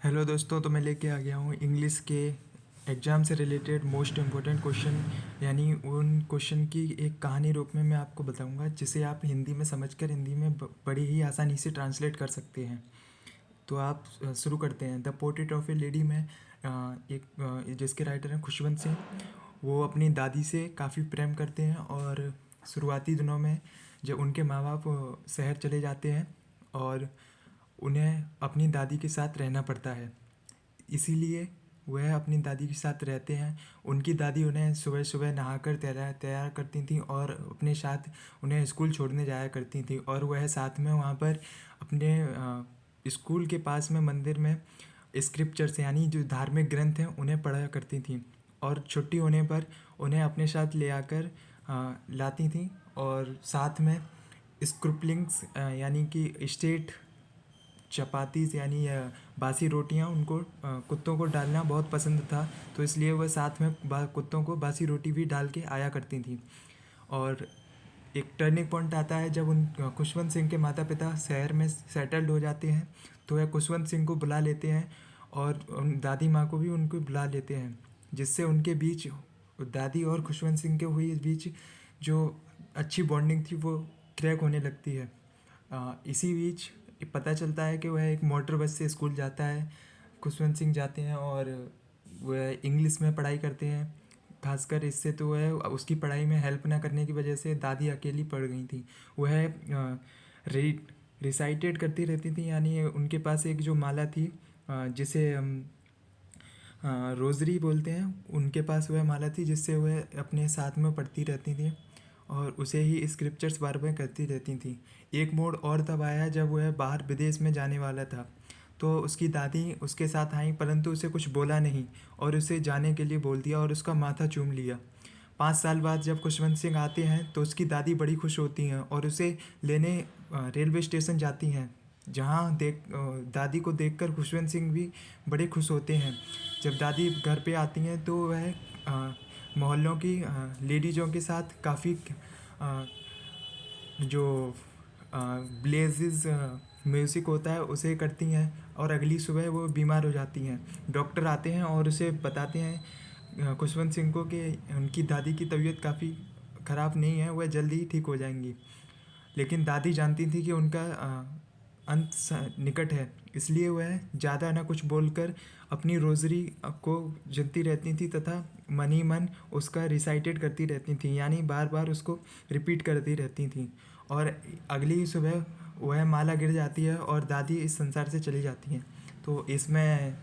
Hello दोस्तों, तो मैं लेके आ गया हूँ इंग्लिश के एग्ज़ाम से रिलेटेड मोस्ट इम्पोर्टेंट क्वेश्चन। यानी उन क्वेश्चन की एक कहानी रूप में मैं आपको बताऊंगा, जिसे आप हिंदी में समझकर हिंदी में बड़ी ही आसानी से ट्रांसलेट कर सकते हैं। तो आप शुरू करते हैं। The portrait of A lady में जिसके राइटर हैं खुशवंत सिंह। वो अपनी दादी से काफ़ी प्रेम करते हैं, और शुरुआती दिनों में जब उनके माँ बाप शहर चले जाते हैं और उन्हें अपनी दादी के साथ रहना पड़ता है, इसीलिए वह अपनी दादी के साथ रहते हैं। उनकी दादी उन्हें सुबह सुबह नहाकर तैयार तैयार करती थी और अपने साथ उन्हें स्कूल छोड़ने जाया करती थी, और वह साथ में वहाँ पर अपने स्कूल के पास में मंदिर में स्क्रिप्चर्स यानी जो धार्मिक ग्रंथ हैं उन्हें पढ़ा करती थी। और छुट्टी होने पर उन्हें अपने साथ ले आकर लाती थी, और साथ में स्क्रूपलिंग्स यानी कि स्टेट चपातीस यानी बासी रोटियां उनको कुत्तों को डालना बहुत पसंद था। तो इसलिए वह साथ में कुत्तों को बासी रोटी भी डाल के आया करती थी। और एक टर्निंग पॉइंट आता है जब उन खुशवंत सिंह के माता पिता शहर में सेटल्ड हो जाते हैं, तो वह खुशवंत सिंह को बुला लेते हैं, और उन दादी माँ को भी उनको बुला लेते हैं, जिससे उनके बीच दादी और खुशवंत सिंह के हुई बीच जो अच्छी बॉन्डिंग थी वो क्रैक होने लगती है। इसी बीच पता चलता है कि वह एक मोटर बस से स्कूल जाता है। खुशवंत सिंह जाते हैं और वह इंग्लिश में पढ़ाई करते हैं। खासकर इससे तो वह उसकी पढ़ाई में हेल्प ना करने की वजह से दादी अकेली पड़ गई थी। वह रिसाइटेड करती रहती थी, यानी उनके पास एक जो माला थी जिसे हम रोज़री बोलते हैं, उनके पास वह माला थी जिससे वह अपने साथ में पढ़ती रहती थी और उसे ही स्क्रिप्चर्स बार बार करती रहती थी। एक मोड़ और तब आया जब वह बाहर विदेश में जाने वाला था, तो उसकी दादी उसके साथ आई, परंतु उसे कुछ बोला नहीं और उसे जाने के लिए बोल दिया और उसका माथा चूम लिया। 5 साल बाद जब खुशवंत सिंह आते हैं तो उसकी दादी बड़ी खुश होती हैं और उसे लेने रेलवे स्टेशन जाती हैं, जहाँ दादी को देखकर खुशवंत सिंह भी बड़े खुश होते हैं। जब दादी घर पे आती हैं तो वह मोहल्लों की लेडीज़ों के साथ काफ़ी जो ब्लेजेस म्यूज़िक होता है उसे करती हैं, और अगली सुबह वो बीमार हो जाती हैं। डॉक्टर आते हैं और उसे बताते हैं खुशवंत सिंह को कि उनकी दादी की तबीयत काफ़ी ख़राब नहीं है, वह जल्दी ही ठीक हो जाएंगी। लेकिन दादी जानती थी कि उनका अंत निकट है, इसलिए वह ज़्यादा ना कुछ बोलकर अपनी रोज़री को जपती रहती थी तथा मन ही मन उसका रिसाइटेड करती रहती थी, यानी बार बार उसको रिपीट करती रहती थी। और अगली ही सुबह वह माला गिर जाती है और दादी इस संसार से चली जाती हैं। तो इसमें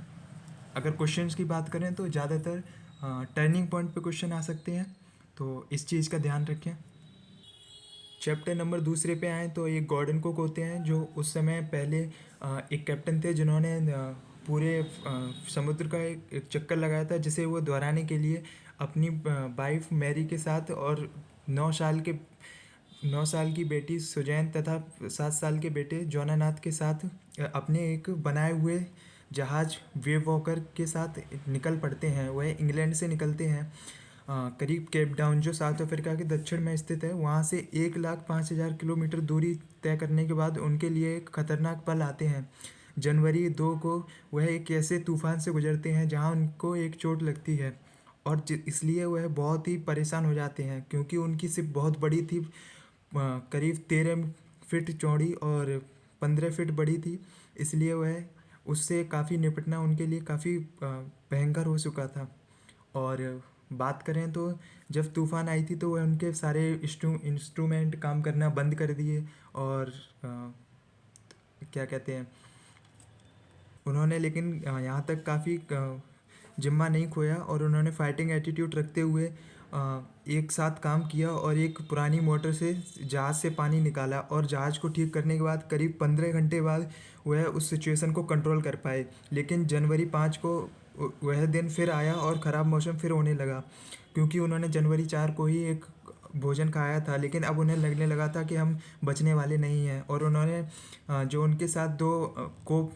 अगर क्वेश्चंस की बात करें तो ज़्यादातर टर्निंग पॉइंट पे क्वेश्चन आ सकते हैं, तो इस चीज़ का ध्यान रखें। चैप्टर नंबर दूसरे पे आए तो एक गॉर्डन कुक होते हैं, जो उस समय पहले एक कैप्टन थे जिन्होंने पूरे समुद्र का एक चक्कर लगाया था, जिसे वो दोहराने के लिए अपनी वाइफ मैरी के साथ और 9 साल के 9 साल की बेटी सुजैन तथा 7 साल के बेटे जोनानाथ के साथ अपने एक बनाए हुए जहाज़ वेव वॉकर के साथ निकल पड़ते हैं। वह इंग्लैंड से निकलते हैं, करीब केप टाउन जो साउथ अफ्रीका के दक्षिण में स्थित है, वहाँ से 1,05,000 किलोमीटर दूरी तय करने के बाद उनके लिए एक खतरनाक पल आते हैं। जनवरी 2 को वह एक ऐसे तूफान से गुजरते हैं जहाँ उनको एक चोट लगती है, और इसलिए वह बहुत ही परेशान हो जाते हैं, क्योंकि उनकी शिप बहुत बड़ी थी, करीब 13 फीट चौड़ी और 15 फीट बड़ी थी। इसलिए वह उससे काफ़ी निपटना उनके लिए काफ़ी भयंकर हो चुका था। और बात करें तो जब तूफ़ान आई थी तो वह उनके सारे इंस्ट्रूमेंट काम करना बंद कर दिए, और क्या कहते हैं, उन्होंने लेकिन यहाँ तक काफ़ी जिम्मा नहीं खोया, और उन्होंने फाइटिंग एटीट्यूड रखते हुए एक साथ काम किया और एक पुरानी मोटर से जहाज़ से पानी निकाला, और जहाज़ को ठीक करने के बाद करीब 15 घंटे बाद वह उस सिचुएशन को कंट्रोल कर पाए। लेकिन जनवरी 5 को वह दिन फिर आया और ख़राब मौसम फिर होने लगा, क्योंकि उन्होंने जनवरी 4 को ही एक भोजन खाया था, लेकिन अब उन्हें लगने लगा था कि हम बचने वाले नहीं हैं, और उन्होंने जो उनके साथ दो को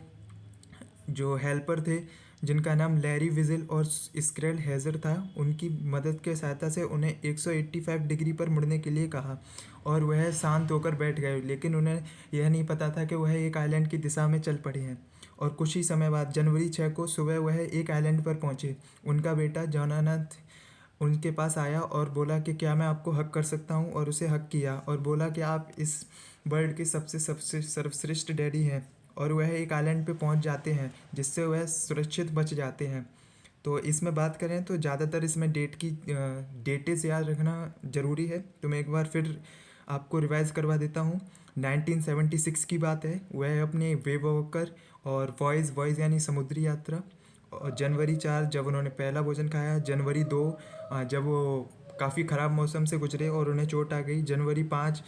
जो हेल्पर थे जिनका नाम लैरी विजिल और स्क्रेल हेजर था, उनकी मदद के सहायता से उन्हें 185 डिग्री पर मुड़ने के लिए कहा, और वह शांत होकर बैठ गए। लेकिन उन्हें यह नहीं पता था कि वह एक आइलैंड की दिशा में चल पड़े हैं, और कुछ ही समय बाद जनवरी 6 को सुबह वह एक आइलैंड पर पहुंचे। उनका बेटा जॉनाथन उनके पास आया और बोला कि क्या मैं आपको हक कर सकता हूँ, और उसे हक किया और बोला कि आप इस वर्ल्ड के सबसे सबसे सर्वश्रेष्ठ डैडी हैं। और वह एक आइलैंड पे पहुंच जाते हैं जिससे वह सुरक्षित बच जाते हैं। तो इसमें बात करें तो ज़्यादातर इसमें डेटेज याद रखना ज़रूरी है, तो मैं एक बार फिर आपको रिवाइज करवा देता हूँ। 1976 की बात है, वह अपने वेव वॉकर और वॉइस वॉइस यानी समुद्री यात्रा। और जनवरी 4 जब उन्होंने पहला भोजन खाया। जनवरी 2 जब वो काफ़ी ख़राब मौसम से गुजरे और उन्हें चोट आ गई। जनवरी 5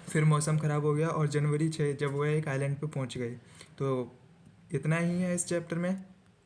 फिर मौसम ख़राब हो गया। और जनवरी 6 जब वह एक आइलैंड पे पहुंच गए। तो इतना ही है इस चैप्टर में।